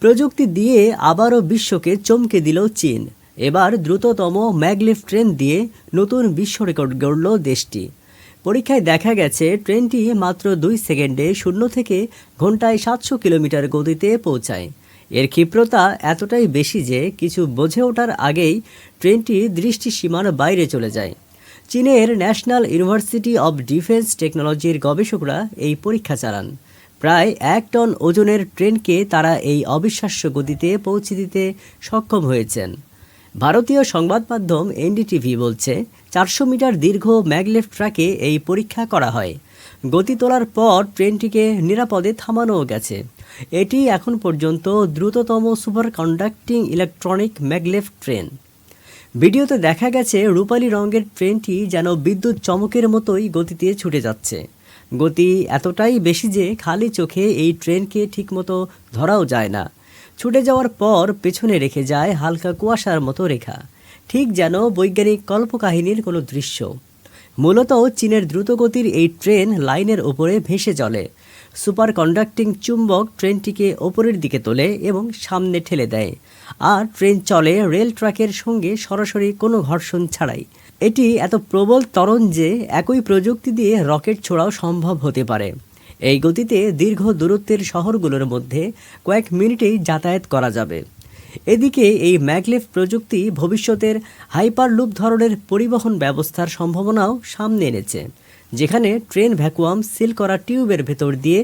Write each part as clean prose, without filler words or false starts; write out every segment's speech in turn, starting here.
প্রযুক্তি দিয়ে আবারও বিশ্বকে চমকে দিল চীন। এবার দ্রুততম ম্যাগলেভ ট্রেন দিয়ে নতুন বিশ্ব রেকর্ড গড়ল দেশটি। পরীক্ষায় দেখা গেছে ট্রেনটি মাত্র 2 সেকেন্ডে 0 থেকে ঘন্টায় 700 কিলোমিটার গতিতে পৌঁছায়। এর ক্ষিপ্রতা এতটাই বেশি যে কিছু বোঝে ওঠার আগেই ট্রেনটি দৃষ্টিসীমার বাইরে চলে যায়। চীনের ন্যাশনাল ইউনিভার্সিটি অব ডিফেন্স টেকনোলজির গবেষকরা এই পরীক্ষা চালান। প্রায় 1 টন ওজনের ট্রেনকে তারা এই অবিশ্বাস্য গতিতে পৌঁছে দিতে সক্ষম হয়েছেন। ভারতীয় সংবাদ মাধ্যম এনডিটিভি বলছে, 400 মিটার দীর্ঘ ম্যাগলেভ ট্র্যাকে এই পরীক্ষা করা হয়। গতি তোলার পর ট্রেনটিকে নিরাপদে থামানোও গেছে। এটি এখন পর্যন্ত দ্রুততম super conducting electronic maglev train. ভিডিওতে দেখা গেছে রূপালী রঙের ট্রেনটি যেন বিদ্যুৎ চমকের মতোই গতিতে ছুটে যাচ্ছে। গতি এতটাই বেশি যে খালি চোখে এই ট্রেনকে ঠিকমতো ধরাও যায় না। ছুটে যাওয়ার পর পেছনে রেখে যায় হালকা কুয়াশার মতো রেখা, ঠিক যেন বৈজ্ঞানিক কল্পকাহিনীর কোনো দৃশ্য। মূলত চীনের দ্রুতগতির এই ট্রেন লাইনের ওপরে ভেসে চলে। সুপার কন্ডাক্টিং চুম্বক ট্রেনটিকে ওপরের দিকে তোলে এবং সামনে ঠেলে দেয়, আর ট্রেন চলে রেল ট্র্যাকের সঙ্গে সরাসরি কোনো ঘর্ষণ ছাড়াই। এটি এত প্রবল ত্বরণ যে একই প্রযুক্তি দিয়ে রকেট ছোড়াও সম্ভব হতে পারে। এই গতিতে দীর্ঘ দূরত্বের শহরগুলোর মধ্যে কয়েক মিনিটেই যাতায়াত করা যাবে। এদিকে এই ম্যাগলেভ প্রযুক্তি ভবিষ্যতের হাইপারলুপ ধরনের পরিবহন ব্যবস্থার সম্ভাবনাও সামনে এনেছে, যেখানে ট্রেন ভ্যাকুয়াম সিল করা টিউবের ভেতর দিয়ে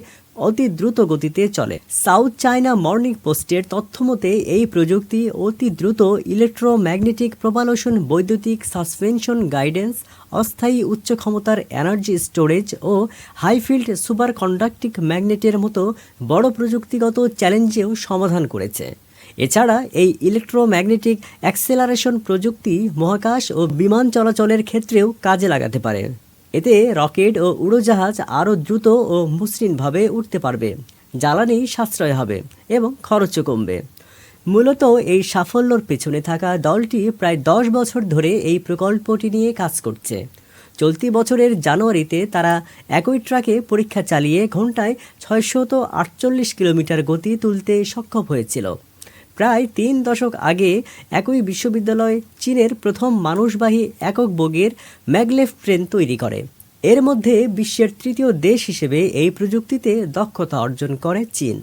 অতি দ্রুত গতিতে চলে। সাউথ চায়না মর্নিং পোস্টের তথ্যমতে এই প্রযুক্তি অতি দ্রুত ইলেকট্রোম্যাগনেটিক প্রপালশন, বৈদ্যুতিক সাসপেনশন গাইডেন্স, অস্থায়ী উচ্চ ক্ষমতার এনার্জি স্টোরেজ ও হাইফিল্ড সুপার কন্ডাক্টিং ম্যাগনেটের মতো বড় প্রযুক্তিগত চ্যালেঞ্জেও সমাধান করেছে। এছাড়া এই ইলেকট্রোম্যাগনেটিক অ্যাক্সেলারেশন প্রযুক্তি মহাকাশ ও বিমান চলাচলের ক্ষেত্রেও কাজে লাগাতে পারে। এতে রকেট ও উড়োজাহাজ আরও দ্রুত ও মসৃণভাবে উঠতে পারবে, জ্বালানি সাশ্রয় হবে এবং খরচও কমবে। মূলত এই সাফল্যর পেছনে থাকা দলটি প্রায় 10 বছর ধরে এই প্রকল্পটি নিয়ে কাজ করছে। চলতি বছরের জানুয়ারিতে তারা একই ট্র্যাকে পরীক্ষা চালিয়ে ঘন্টায় 648 কিলোমিটার গতি তুলতে সক্ষম হয়েছিল। প্রায় 3 দশক আগে একই বিশ্ববিদ্যালয় চীনের প্রথম মানুষবাহী একক বগির ম্যাগলেভ ট্রেন তৈরি করে। এর মধ্যে বিশ্বের তৃতীয় দেশ হিসেবে এই প্রযুক্তিতে দক্ষতা অর্জন করে চীন।